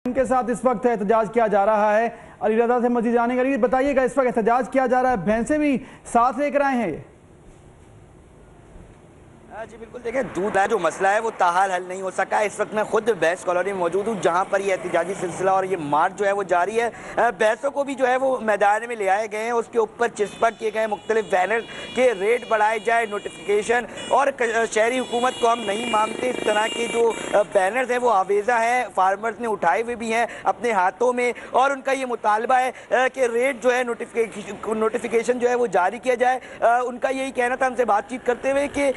इनके साथ इस वक्त एहतजाज किया जा रहा है। अली रजा से मजीद जाने के लिए बताइएगा, इस वक्त एहतजाज किया जा रहा है, भैंसे भी साथ लेकर आए हैं? जी बिल्कुल, देखिए दूध का जो मसला है वो ताहाल हल नहीं हो सका। इस वक्त मैं खुद भैंस कॉलोनी में मौजूद हूँ, जहाँ पर ये एहतजाजी सिलसिला और ये मार्च जो है वो जारी है। भैंसों को भी जो है वो मैदान में ले आए गए हैं, उसके ऊपर चिस्पक किए गए मुख्तलिफ बैनर के रेट बढ़ाए जाए, नोटिफिकेशन, और शहरी हुकूमत को हम नहीं मानते, इस तरह के जो बैनर्स हैं वो आवेजा हैं, फार्मर्स ने उठाए हुए भी हैं अपने हाथों में, और उनका ये मुतालबा है कि रेट जो है नोटिफिकेशन जो है वो जारी किया जाए। उनका यही कहना था हमसे बातचीत करते हुए कि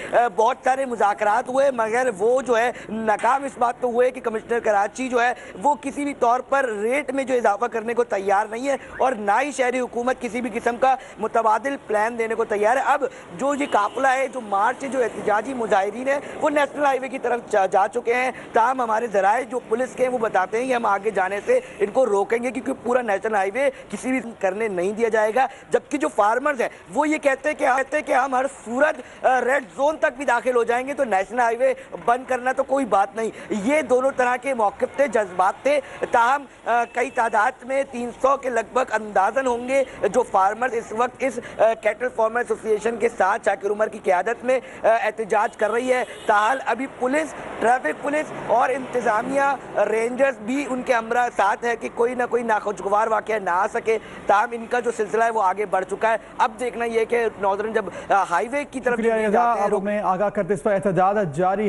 बहुत सारे मुज़ाकरात हुए, मगर वो जो है नाकाम इस बात तो हुए कि कमिश्नर कराची जो है वो किसी भी तौर पर रेट में जो इजाफा करने को तैयार नहीं है, और ना ही शहरी हुकूमत किसी भी किस्म का मुतबादिल प्लान देने को तैयार है। अब जो ये काफिला है, जो मार्च जो एहतजाजी मुजाहिरीन है, वो नेशनल हाईवे की तरफ जा चुके हैं। ताहम हमारे जराए जो पुलिस के हैं वो बताते हैं कि हम आगे जाने से इनको रोकेंगे, क्योंकि पूरा नेशनल हाईवे किसी भी करने नहीं दिया जाएगा। जबकि जो फार्मर्स हैं वो ये कहते हैं कि हम हर सूरत रेड जोन तक भी दाखिल हो जाएंगे, तो नेशनल हाईवे बंद करना तो कोई बात नहीं। ये दोनों तरह के मौक़िफ़ थे, जज्बात थे। ताहम कई तादाद में 300 के लगभग अंदाजन होंगे जो फार्मर्स इस वक्त इस कैटल फार्मर एसोसिएशन के साथ शाकिर उमर की क़यादत में एहतजाज कर रही है। ताहाल अभी पुलिस, ट्रैफिक पुलिस और इंतज़ामिया, रेंजर्स भी उनके हमरा साथ है कि कोई ना कोई नाखुशगवार वाक़या ना आ सके। ताहम इनका जो सिलसिला है वो आगे बढ़ चुका है। अब देखना यह कि नौजवान जब हाईवे की तरफ आगाह करते इस पर एहतजाज जारी है।